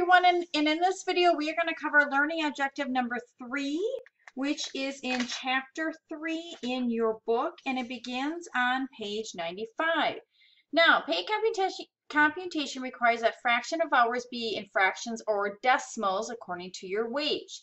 everyone, and in this video we are going to cover learning objective number 3, which is in chapter 3 in your book, and it begins on page 95. Now, pay computation requires that fraction of hours be in fractions or decimals according to your wage.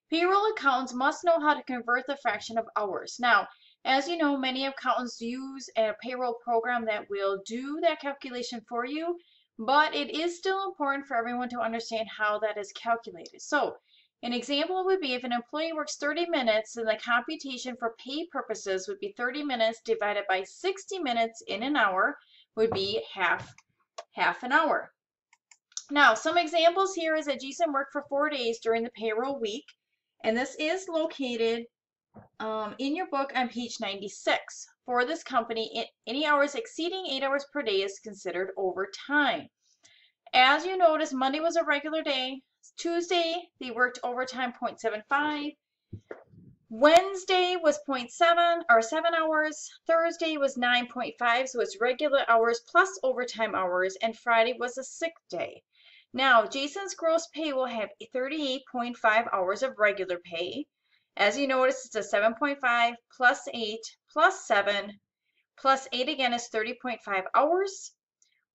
Payroll accountants must know how to convert the fraction of hours. Now, as you know, many accountants use a payroll program that will do that calculation for you, but it is still important for everyone to understand how that is calculated. So an example would be if an employee works 30 minutes, then the computation for pay purposes would be 30 minutes divided by 60 minutes in an hour would be half an hour. Now, some examples here is that Jason worked for 4 days during the payroll week, and this is located in your book on page 96. For this company, any hours exceeding 8 hours per day is considered overtime. As you notice, Monday was a regular day. Tuesday, they worked overtime 0.75. Wednesday was 0.7 or 7 hours. Thursday was 9.5, so it's regular hours plus overtime hours. And Friday was a sick day. Now, Jason's gross pay will have 38.5 hours of regular pay. As you notice, it's a 7.5 plus 8 plus 7 plus 8 again is 30.5 hours,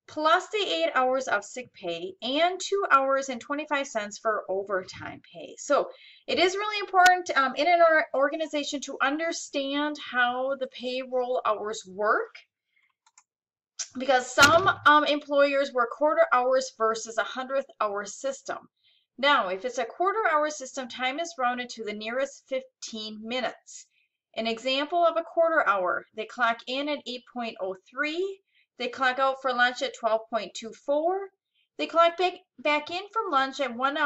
plus the 8 hours of sick pay and 2 hours and 25 cents for overtime pay. So it is really important in an organization to understand how the payroll hours work, because some employers work quarter hours versus a 100th hour system. Now, if it's a quarter-hour system, time is rounded to the nearest 15 minutes. An example of a quarter hour, they clock in at 8.03, they clock out for lunch at 12.24, they clock back in from lunch at 1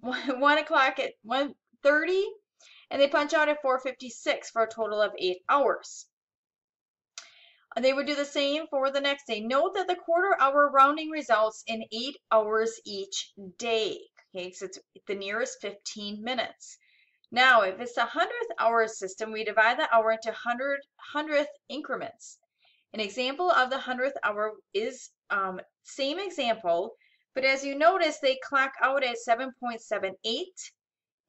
o'clock at 1:30, and they punch out at 4:56 for a total of 8 hours. They would do the same for the next day. Note that the quarter-hour rounding results in 8 hours each day. Okay, so it's the nearest 15 minutes. Now, if it's a 100th hour system, we divide the hour into 100th increments. An example of the 100th hour is same example, but as you notice, they clock out at 7.78,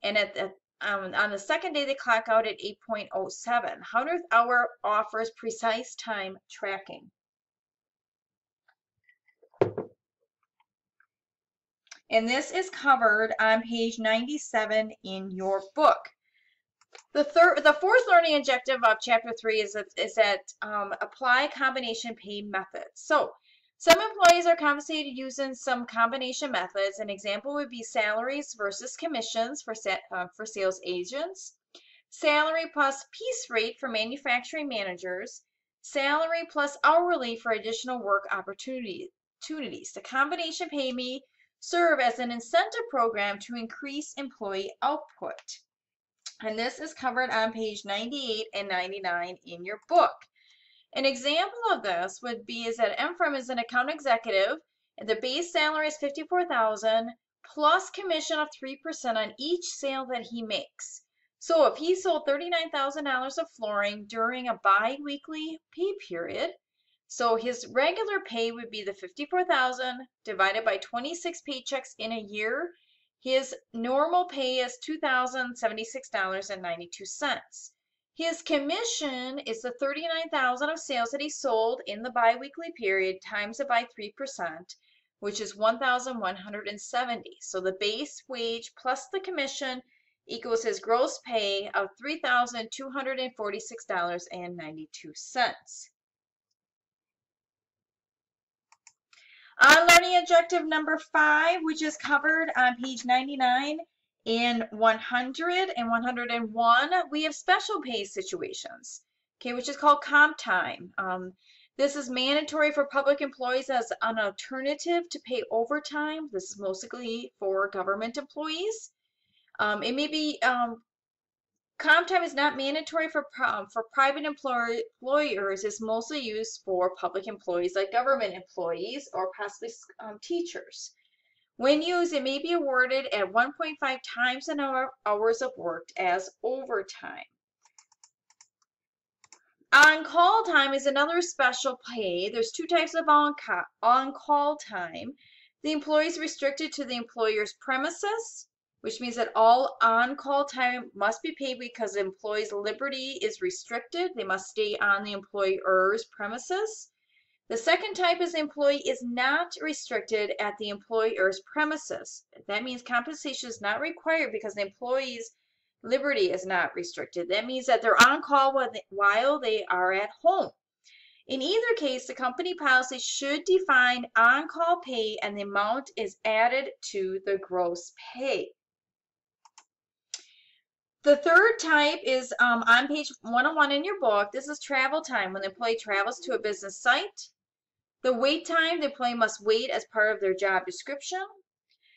and at the on the second day, they clock out at 8.07. 100th hour offers precise time tracking. And this is covered on page 97 in your book. The fourth learning objective of chapter 3 is that apply combination pay methods. So some employees are compensated using some combination methods. An example would be salaries versus commissions for sales agents, salary plus piece rate for manufacturing managers, salary plus hourly for additional work opportunities. The combination pay may serve as an incentive program to increase employee output. And this is covered on page 98 and 99 in your book. An example of this would be that Ephraim is an account executive, and the base salary is $54,000 plus commission of 3% on each sale that he makes. So if he sold $39,000 of flooring during a bi-weekly pay period, so his regular pay would be the $54,000 divided by 26 paychecks in a year. His normal pay is $2,076.92. His commission is the $39,000 of sales that he sold in the biweekly period times it by 3%, which is $1,170. So the base wage plus the commission equals his gross pay of $3,246.92. On learning objective number 5, which is covered on page 99 and 100 and 101, we have special pay situations, okay, which is called comp time. This is mandatory for public employees as an alternative to pay overtime. This is mostly for government employees. It may be comp time is not mandatory for private employers. It's mostly used for public employees like government employees or possibly teachers. When used, it may be awarded at 1.5 times the number of hours of work as overtime. On-call time is another special pay. There's two types of on-call time. The employee is restricted to the employer's premises, which means that all on-call time must be paid because the employee's liberty is restricted. They must stay on the employer's premises. The second type is the employee is not restricted at the employer's premises. That means compensation is not required because the employee's liberty is not restricted. That means that they're on call while they are at home. In either case, the company policy should define on-call pay and the amount is added to the gross pay. The third type is on page 101 in your book. This is travel time when the employee travels to a business site. The wait time, the employee must wait as part of their job description.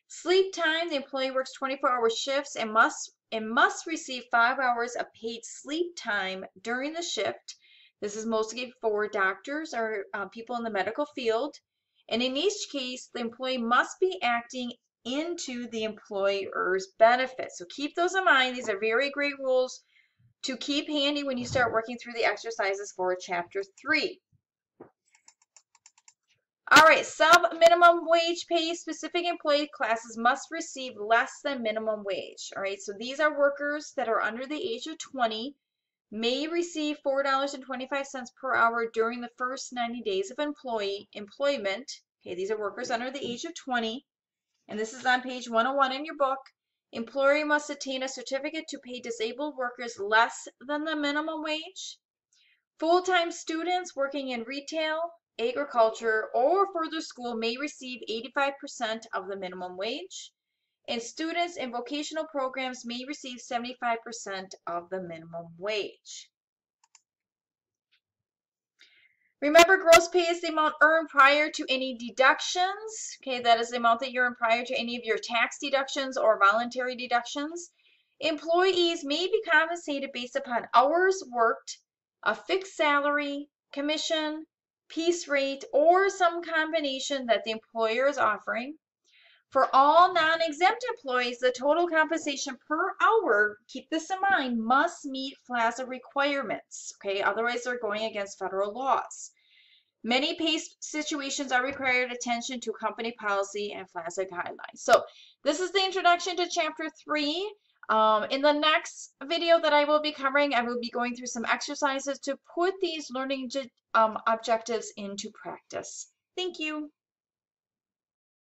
Sleep time, the employee works 24-hour shifts and must receive 5 hours of paid sleep time during the shift. This is mostly for doctors or people in the medical field. And in each case, the employee must be acting into the employer's benefits. So keep those in mind. These are very great rules to keep handy when you start working through the exercises for Chapter 3. All right, sub-minimum wage pay, specific employee classes must receive less than minimum wage. All right, so these are workers that are under the age of 20, may receive $4.25 per hour during the first 90 days of employment. Okay, these are workers under the age of 20, and this is on page 101 in your book. Employer must attain a certificate to pay disabled workers less than the minimum wage. Full-time students working in retail, agriculture, or further school may receive 85% of the minimum wage, and students in vocational programs may receive 75% of the minimum wage. Remember, gross pay is the amount earned prior to any deductions. Okay, that is the amount that you earn prior to any of your tax deductions or voluntary deductions. Employees may be compensated based upon hours worked, a fixed salary, commission, piece rate, or some combination that the employer is offering. For all non-exempt employees, the total compensation per hour, keep this in mind, must meet FLASA requirements. Okay, otherwise they're going against federal laws. Many pay situations are required attention to company policy and FLASA guidelines. So this is the introduction to Chapter 3. In the next video that I will be covering, I will be going through some exercises to put these learning objectives into practice. Thank you.